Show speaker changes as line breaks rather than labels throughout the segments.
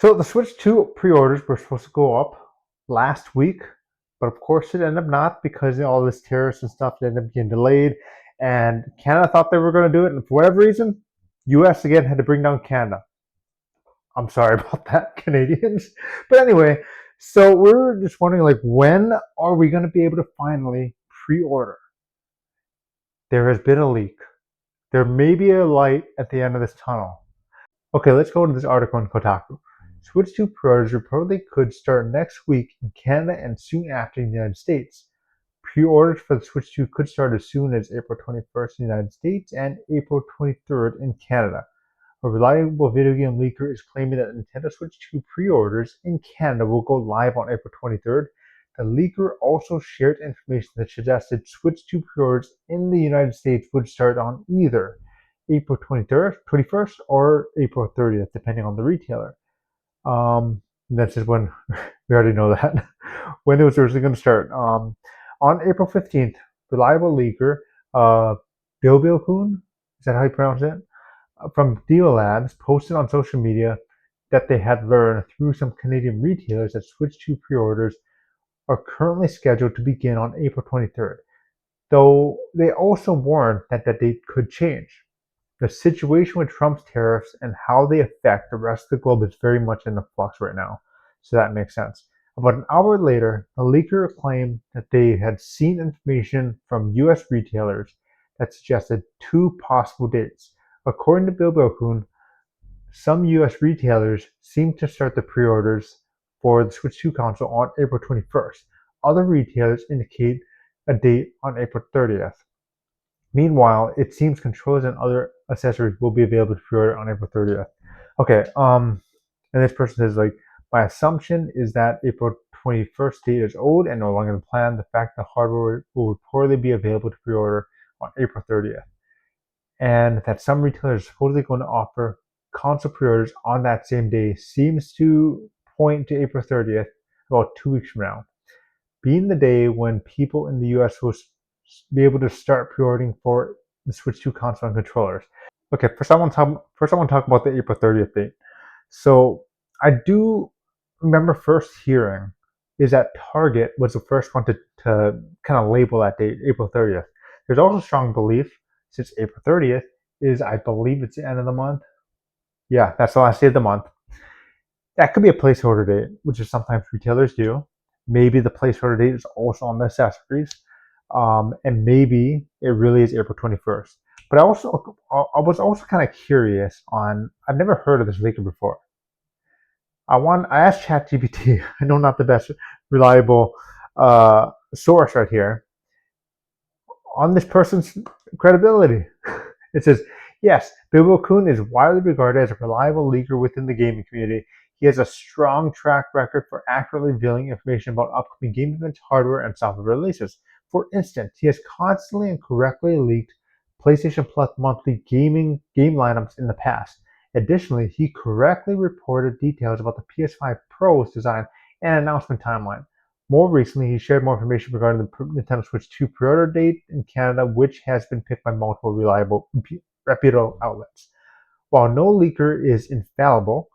So the Switch 2 pre-orders were supposed to go up last week, but of course it ended up not because all this tariffs and stuff ended up getting delayed. And Canada thought they were going to do it, and for whatever reason, U.S. again had to bring down Canada. I'm sorry about that, Canadians. But anyway, so we're just wondering, like, when are we going to be able to finally pre-order? There has been a leak. There may be a light at the end of this tunnel. Okay, let's go to this article in Kotaku. Switch 2 pre-orders reportedly could start next week in Canada and soon after in the United States. Pre-orders for the Switch 2 could start as soon as April 21st in the United States and April 23rd in Canada. A reliable video game leaker is claiming that Nintendo Switch 2 pre-orders in Canada will go live on April 23rd. The leaker also shared information that suggested Switch 2 pre-orders in the United States would start on either April 23rd, 21st, or April 30th, depending on the retailer. That's just when we already know that when it was originally going to start. On April 15th, reliable leaker Bilbilkun, is that how you pronounce it? From Deal Labs posted on social media that they had learned through some Canadian retailers that Switch 2 pre-orders are currently scheduled to begin on April 23rd, though they also warned that the date could change. The situation with Trump's tariffs and how they affect the rest of the globe is very much in the flux right now, so that makes sense. About an hour later, the leaker claimed that they had seen information from US retailers that suggested two possible dates. According to Bill Bilkun, some US retailers seem to start the pre-orders for the Switch 2 console on April 21st. Other retailers indicate a date on April 30th. Meanwhile, it seems controllers and other accessories will be available to pre-order on April 30th. Okay, and this person says, like, my assumption is that April 21st date is old and no longer the plan. The fact that hardware will reportedly be available to pre-order on April 30th. And that some retailers are supposedly going to offer console pre-orders on that same day seems to point to April 30th, about 2 weeks from now, being the day when people in the US will be able to start pre-ordering for the Switch 2 console and controllers. Okay, first I want to talk about the April 30th date. So I do remember first hearing is that Target was the first one to kind of label that date, April 30th. There's also strong belief, since April 30th is, I believe it's the end of the month. Yeah, that's the last day of the month. That could be a placeholder date, which is sometimes retailers do. Maybe the placeholder date is also on the accessories, and maybe it really is April 21st. But I was also kind of curious on. I've never heard of this leaker before. I asked ChatGPT. I know not the best reliable source right here on this person's credibility. It says, yes, Bilbo Kuhn is widely regarded as a reliable leaker within the gaming community. He has a strong track record for accurately revealing information about upcoming game events, hardware, and software releases. For instance, he has constantly and correctly leaked PlayStation Plus monthly game lineups in the past. Additionally, he correctly reported details about the PS5 Pro's design and announcement timeline. More recently, he shared more information regarding the Nintendo Switch 2 pre-order date in Canada, which has been picked by multiple reliable, reputable outlets. While no leaker is infallible,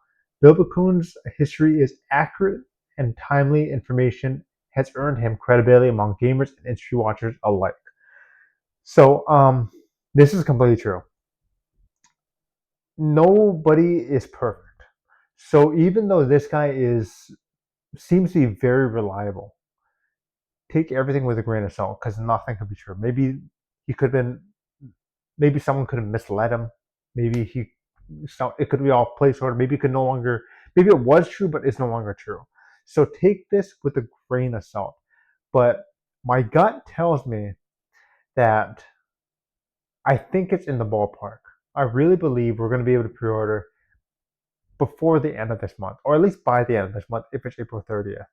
Bilbakun's history is accurate and timely information has earned him credibility among gamers and industry watchers alike. So, this is completely true. Nobody is perfect. So even though this guy seems to be very reliable, take everything with a grain of salt because nothing could be true. Maybe he could have been, maybe someone could have misled him. Maybe it could be all placeholder. Maybe it could no longer, maybe it was true, but it's no longer true. So take this with a grain of salt. But my gut tells me that I think it's in the ballpark. I really believe we're going to be able to pre-order before the end of this month, or at least by the end of this month, if it's April 30th.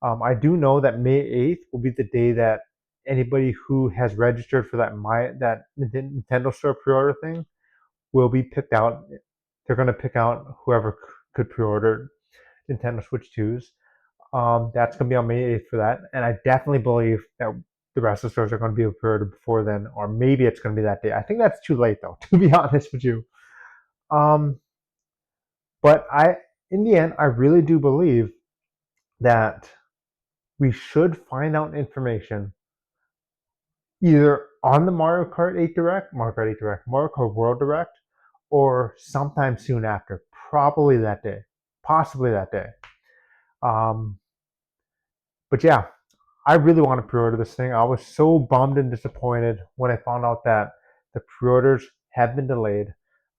I do know that May 8th will be the day that anybody who has registered for that Nintendo Store pre-order thing will be picked out. They're going to pick out whoever could pre-order Nintendo Switch 2s. That's going to be on May 8th for that. And I definitely believe that the rest of the stores are going to be pre-ordered before then, or maybe it's going to be that day. I think that's too late, though, to be honest with you. Um, but in the end, I really do believe that we should find out information either on the Mario Kart World Direct, or sometime soon after, probably that day, possibly that day. Um, but yeah, I really want to pre-order this thing. I was so bummed and disappointed when I found out that the pre-orders have been delayed.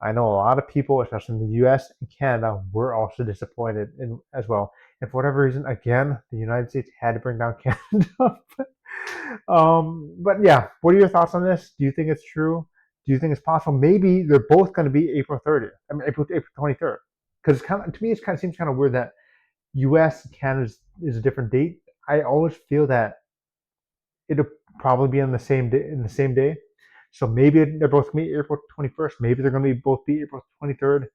I know a lot of people, especially in the U.S. and Canada, were also disappointed as well. And for whatever reason, again, the United States had to bring down Canada. But yeah, what are your thoughts on this? Do you think it's true? Do you think it's possible? Maybe they're both going to be April 30th. I mean, April 23rd. Because kind of, to me, it kind of seems kind of weird that U.S. and Canada is a different date. I always feel that it'll probably be on the same day. In the same day, so maybe they're both going to be April 21st. Maybe they're going to be both be April 23rd.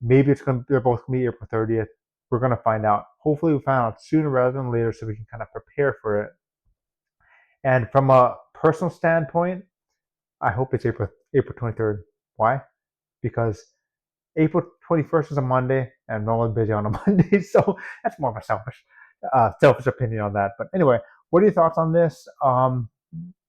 Maybe they're both going to be April 30th. We're going to find out. Hopefully, we find out sooner rather than later, so we can kind of prepare for it. And from a personal standpoint, I hope it's April 23rd. Why? Because April 21st is a Monday, and I'm normally busy on a Monday, so that's more of a selfish opinion on that. But anyway, what are your thoughts on this?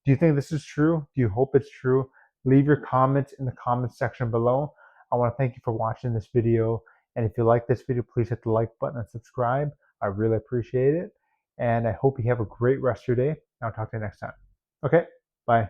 Do you think this is true? Do you hope it's true? Leave your comments in the comments section below. I want to thank you for watching this video. And if you like this video, please hit the like button and subscribe. I really appreciate it. And I hope you have a great rest of your day. I'll talk to you next time. Okay, bye.